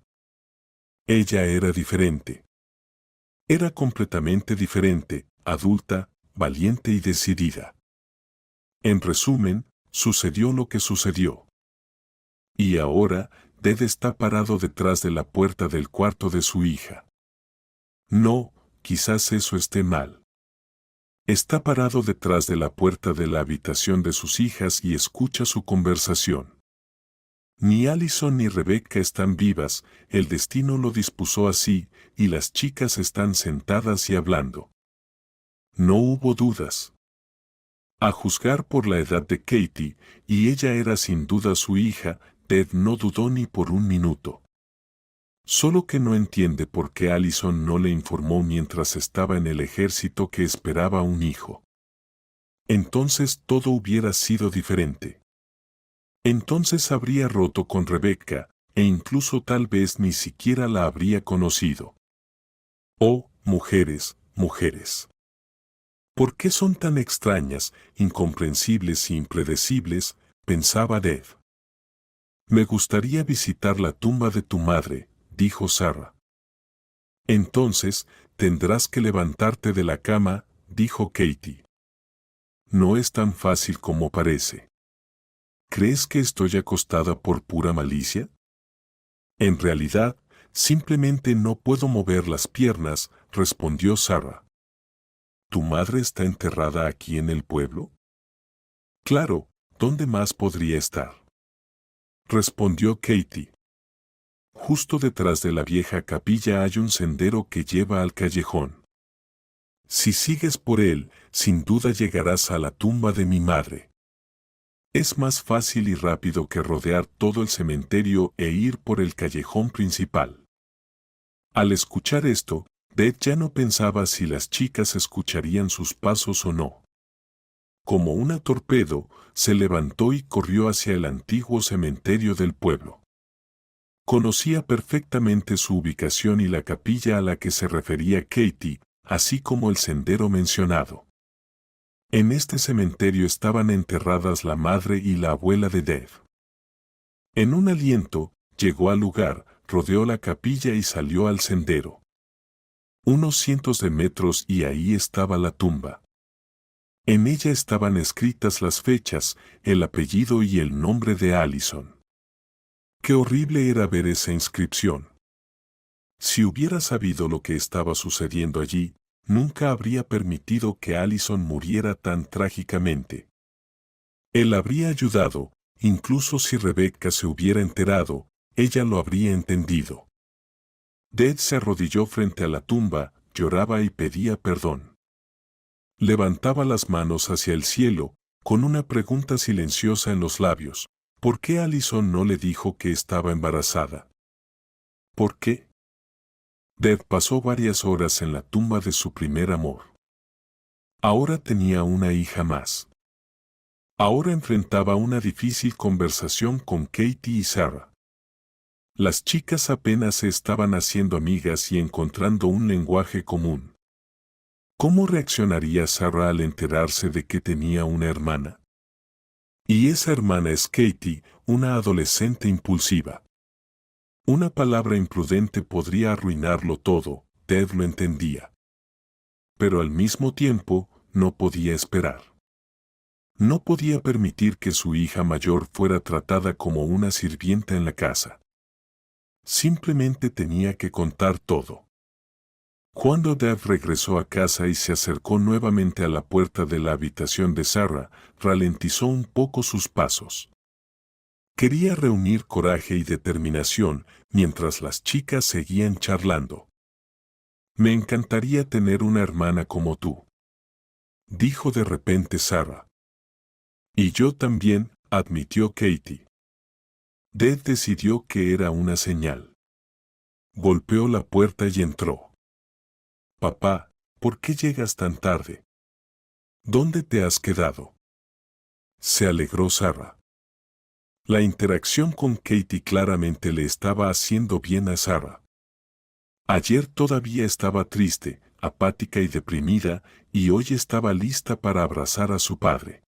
Ella era diferente. Era completamente diferente, adulta, valiente y decidida. En resumen, sucedió lo que sucedió. Y ahora, Dad está parado detrás de la puerta del cuarto de su hija. No, quizás eso esté mal. Está parado detrás de la puerta de la habitación de sus hijas y escucha su conversación. Ni Allison ni Rebecca están vivas, el destino lo dispuso así, y las chicas están sentadas y hablando. No hubo dudas. A juzgar por la edad de Katie, y ella era sin duda su hija, Dad no dudó ni por un minuto. Solo que no entiende por qué Allison no le informó mientras estaba en el ejército que esperaba un hijo. Entonces todo hubiera sido diferente. Entonces habría roto con Rebecca, e incluso tal vez ni siquiera la habría conocido. Oh, mujeres, mujeres. ¿Por qué son tan extrañas, incomprensibles e impredecibles?, pensaba Dad. Me gustaría visitar la tumba de tu madre, dijo Sarah. Entonces, tendrás que levantarte de la cama, dijo Katie. No es tan fácil como parece. ¿Crees que estoy acostada por pura malicia? En realidad, simplemente no puedo mover las piernas, respondió Sarah. ¿Tu madre está enterrada aquí en el pueblo? Claro, ¿dónde más podría estar? Respondió Katie. Justo detrás de la vieja capilla hay un sendero que lleva al callejón. Si sigues por él, sin duda llegarás a la tumba de mi madre. Es más fácil y rápido que rodear todo el cementerio e ir por el callejón principal. Al escuchar esto, Dad ya no pensaba si las chicas escucharían sus pasos o no. Como una torpedo, se levantó y corrió hacia el antiguo cementerio del pueblo. Conocía perfectamente su ubicación y la capilla a la que se refería Katie, así como el sendero mencionado. En este cementerio estaban enterradas la madre y la abuela de Dad. En un aliento, llegó al lugar, rodeó la capilla y salió al sendero. Unos cientos de metros y ahí estaba la tumba. En ella estaban escritas las fechas, el apellido y el nombre de Allison. Qué horrible era ver esa inscripción. Si hubiera sabido lo que estaba sucediendo allí, nunca habría permitido que Allison muriera tan trágicamente. Él habría ayudado, incluso si Rebecca se hubiera enterado, ella lo habría entendido. Dad se arrodilló frente a la tumba, lloraba y pedía perdón. Levantaba las manos hacia el cielo, con una pregunta silenciosa en los labios. ¿Por qué Allison no le dijo que estaba embarazada? ¿Por qué? Dad pasó varias horas en la tumba de su primer amor. Ahora tenía una hija más. Ahora enfrentaba una difícil conversación con Katie y Sarah. Las chicas apenas se estaban haciendo amigas y encontrando un lenguaje común. ¿Cómo reaccionaría Sarah al enterarse de que tenía una hermana? Y esa hermana es Katie, una adolescente impulsiva. Una palabra imprudente podría arruinarlo todo, Dad lo entendía. Pero al mismo tiempo, no podía esperar. No podía permitir que su hija mayor fuera tratada como una sirvienta en la casa. Simplemente tenía que contar todo. Cuando Dev regresó a casa y se acercó nuevamente a la puerta de la habitación de Sarah, ralentizó un poco sus pasos. Quería reunir coraje y determinación mientras las chicas seguían charlando. «Me encantaría tener una hermana como tú», dijo de repente Sarah. «Y yo también», admitió Katie. Dev decidió que era una señal. Golpeó la puerta y entró. «Papá, ¿por qué llegas tan tarde? ¿Dónde te has quedado?», se alegró Sarah. La interacción con Katie claramente le estaba haciendo bien a Sarah. Ayer todavía estaba triste, apática y deprimida, y hoy estaba lista para abrazar a su padre.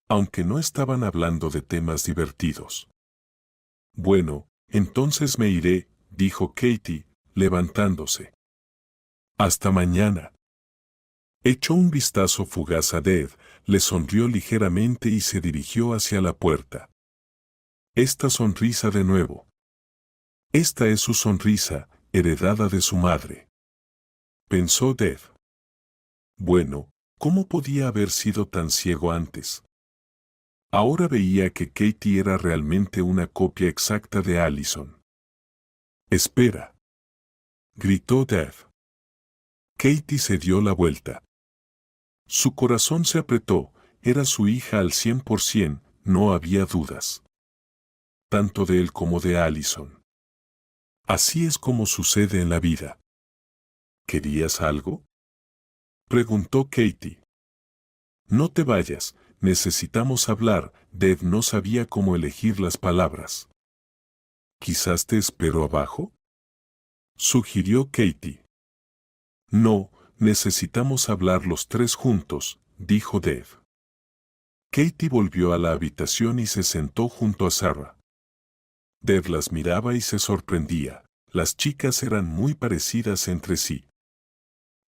Aunque no estaban hablando de temas divertidos. «Bueno, entonces me iré», dijo Katie, levantándose. «Hasta mañana». Echó un vistazo fugaz a Dev, le sonrió ligeramente y se dirigió hacia la puerta. Esta sonrisa de nuevo. Esta es su sonrisa, heredada de su madre. Pensó Dev. Bueno, ¿cómo podía haber sido tan ciego antes? Ahora veía que Katie era realmente una copia exacta de Allison. «Espera», gritó Dev. Katie se dio la vuelta. Su corazón se apretó, era su hija al 100%, no había dudas. Tanto de él como de Allison. Así es como sucede en la vida. ¿Querías algo?, preguntó Katie. «No te vayas, necesitamos hablar», Dev no sabía cómo elegir las palabras. «¿Quizás te espero abajo?», sugirió Katie. «No, necesitamos hablar los tres juntos», dijo Dev. Katie volvió a la habitación y se sentó junto a Sarah. Dev las miraba y se sorprendía. Las chicas eran muy parecidas entre sí.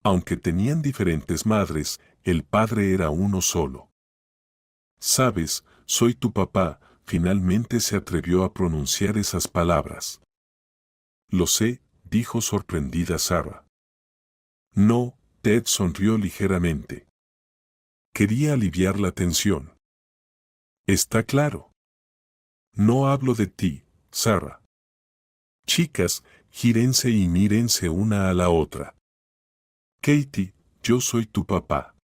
Aunque tenían diferentes madres, el padre era uno solo. «Sabes, soy tu papá», finalmente se atrevió a pronunciar esas palabras. «Lo sé», dijo sorprendida Sarah. «No», Ted sonrió ligeramente. Quería aliviar la tensión. «Está claro». «No hablo de ti, Sarah». Chicas, gírense y mírense una a la otra. «Katie, yo soy tu papá».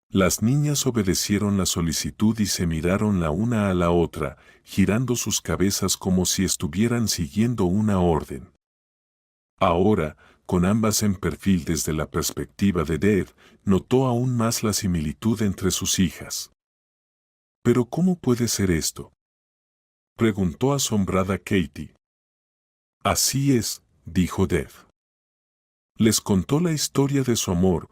Las niñas obedecieron la solicitud y se miraron la una a la otra, girando sus cabezas como si estuvieran siguiendo una orden. Ahora, con ambas en perfil desde la perspectiva de Dev, notó aún más la similitud entre sus hijas. «¿Pero cómo puede ser esto?», preguntó asombrada Katie. «Así es», dijo Dev. Les contó la historia de su amor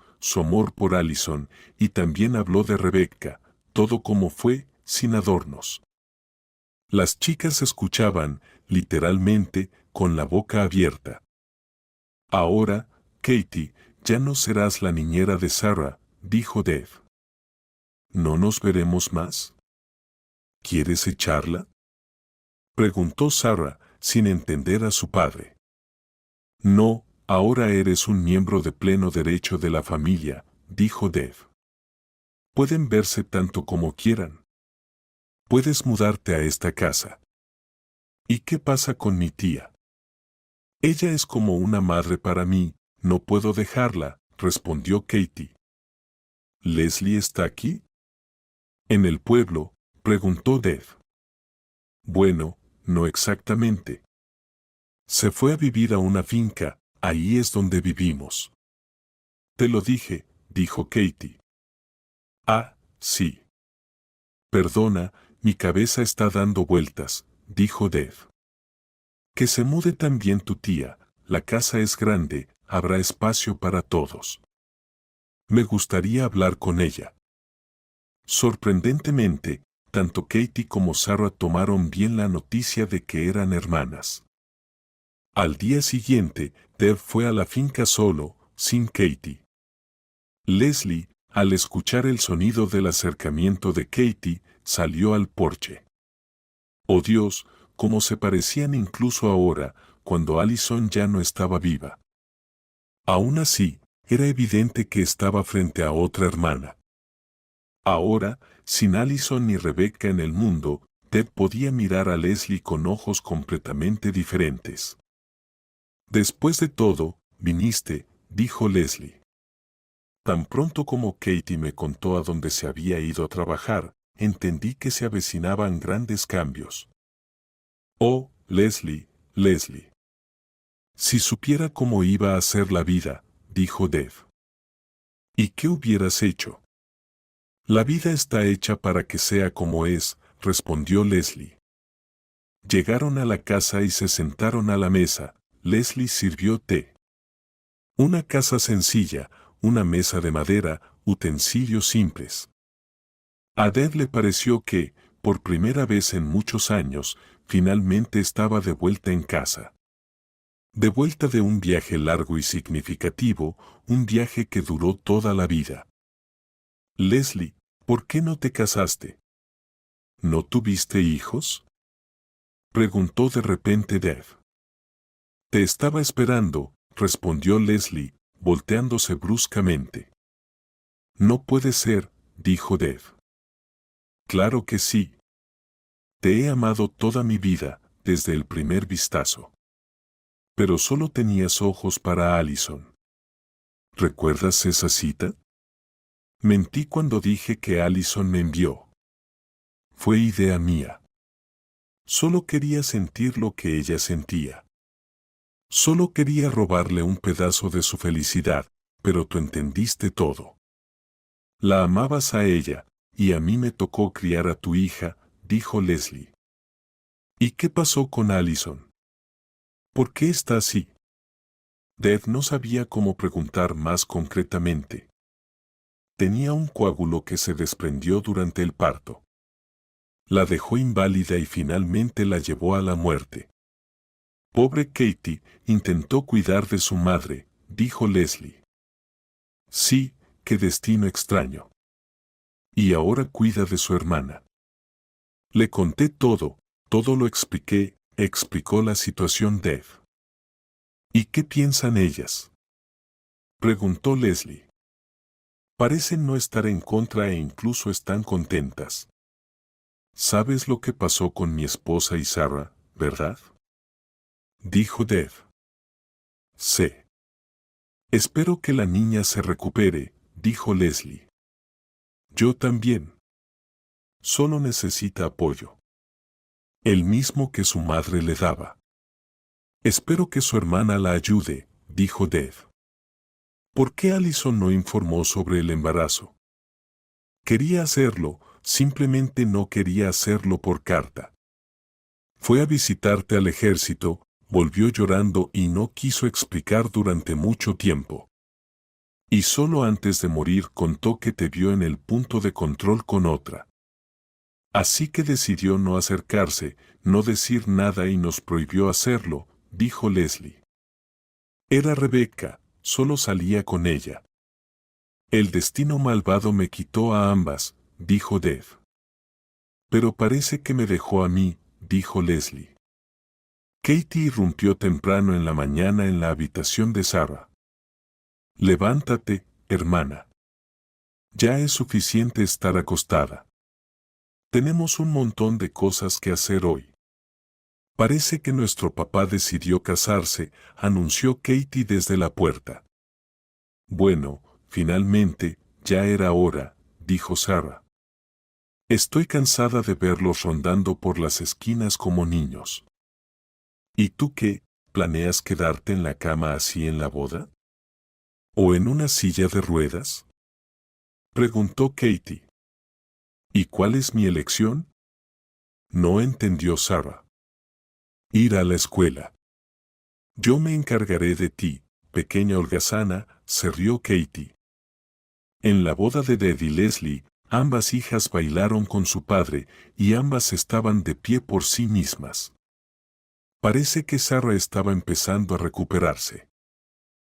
por Allison, y también habló de Rebecca, todo como fue, sin adornos. Las chicas escuchaban, literalmente, con la boca abierta. «Ahora, Katie, ya no serás la niñera de Sarah», dijo Dev. «¿No nos veremos más? ¿Quieres echarla?», preguntó Sarah, sin entender a su padre. «No, ahora eres un miembro de pleno derecho de la familia», dijo Dev. «Pueden verse tanto como quieran. Puedes mudarte a esta casa». «¿Y qué pasa con mi tía?». «Ella es como una madre para mí, no puedo dejarla», respondió Katie. «¿Leslie está aquí?». «¿En el pueblo?», preguntó Dev. «Bueno, no exactamente. Se fue a vivir a una finca, ahí es donde vivimos». «Te lo dije», dijo Katie. «Ah, sí. Perdona, mi cabeza está dando vueltas», dijo Dev. «Que se mude también tu tía, la casa es grande, habrá espacio para todos. Me gustaría hablar con ella». Sorprendentemente, tanto Katie como Sarah tomaron bien la noticia de que eran hermanas. Al día siguiente, Dev fue a la finca solo, sin Katie. Leslie, al escuchar el sonido del acercamiento de Katie, salió al porche. Oh Dios, cómo se parecían incluso ahora, cuando Allison ya no estaba viva. Aún así, era evidente que estaba frente a otra hermana. Ahora, sin Allison ni Rebecca en el mundo, Ted podía mirar a Leslie con ojos completamente diferentes. Después de todo, viniste, dijo Leslie. Tan pronto como Katie me contó a dónde se había ido a trabajar, entendí que se avecinaban grandes cambios. Oh, Leslie, Leslie. Si supiera cómo iba a ser la vida, dijo Dev. ¿Y qué hubieras hecho? La vida está hecha para que sea como es, respondió Leslie. Llegaron a la casa y se sentaron a la mesa. Leslie sirvió té. Una casa sencilla, una mesa de madera, utensilios simples. A Dev le pareció que, por primera vez en muchos años, finalmente estaba de vuelta en casa. De vuelta de un viaje largo y significativo, un viaje que duró toda la vida. Leslie, ¿por qué no te casaste? ¿No tuviste hijos? Preguntó de repente Dev. Te estaba esperando, respondió Leslie, volteándose bruscamente. No puede ser, dijo Dev. Claro que sí. Te he amado toda mi vida, desde el primer vistazo. Pero solo tenías ojos para Allison. ¿Recuerdas esa cita? Mentí cuando dije que Allison me envió. Fue idea mía. Solo quería sentir lo que ella sentía. Solo quería robarle un pedazo de su felicidad, pero tú entendiste todo. La amabas a ella, y a mí me tocó criar a tu hija, dijo Leslie. ¿Y qué pasó con Allison? ¿Por qué está así? Dev no sabía cómo preguntar más concretamente. Tenía un coágulo que se desprendió durante el parto. La dejó inválida y finalmente la llevó a la muerte. Pobre Katie, intentó cuidar de su madre, dijo Leslie. Sí, qué destino extraño. Y ahora cuida de su hermana. Le conté todo lo expliqué, explicó la situación Dev. ¿Y qué piensan ellas? Preguntó Leslie. Parecen no estar en contra e incluso están contentas. ¿Sabes lo que pasó con mi esposa y Sarah, verdad? Dijo Dev. Sé. Espero que la niña se recupere, dijo Leslie. Yo también. Solo necesita apoyo. El mismo que su madre le daba. Espero que su hermana la ayude, dijo Dev. ¿Por qué Allison no informó sobre el embarazo? Quería hacerlo, simplemente no quería hacerlo por carta. Fue a visitarte al ejército, volvió llorando y no quiso explicar durante mucho tiempo. Y solo antes de morir contó que te vio en el punto de control con otra. Así que decidió no acercarse, no decir nada y nos prohibió hacerlo, dijo Leslie. Era Rebecca, solo salía con ella. El destino malvado me quitó a ambas, dijo Dev. Pero parece que me dejó a mí, dijo Leslie. Katie irrumpió temprano en la mañana en la habitación de Sarah. Levántate, hermana. Ya es suficiente estar acostada. Tenemos un montón de cosas que hacer hoy. Parece que nuestro papá decidió casarse, anunció Katie desde la puerta. Bueno, finalmente, ya era hora, dijo Sarah. Estoy cansada de verlos rondando por las esquinas como niños. ¿Y tú qué, planeas quedarte en la cama así en la boda? ¿O en una silla de ruedas? Preguntó Katie. ¿Y cuál es mi elección? No entendió Sarah. Ir a la escuela. Yo me encargaré de ti, pequeña holgazana, se rió Katie. En la boda de Dev y Leslie, ambas hijas bailaron con su padre y ambas estaban de pie por sí mismas. Parece que Sarah estaba empezando a recuperarse.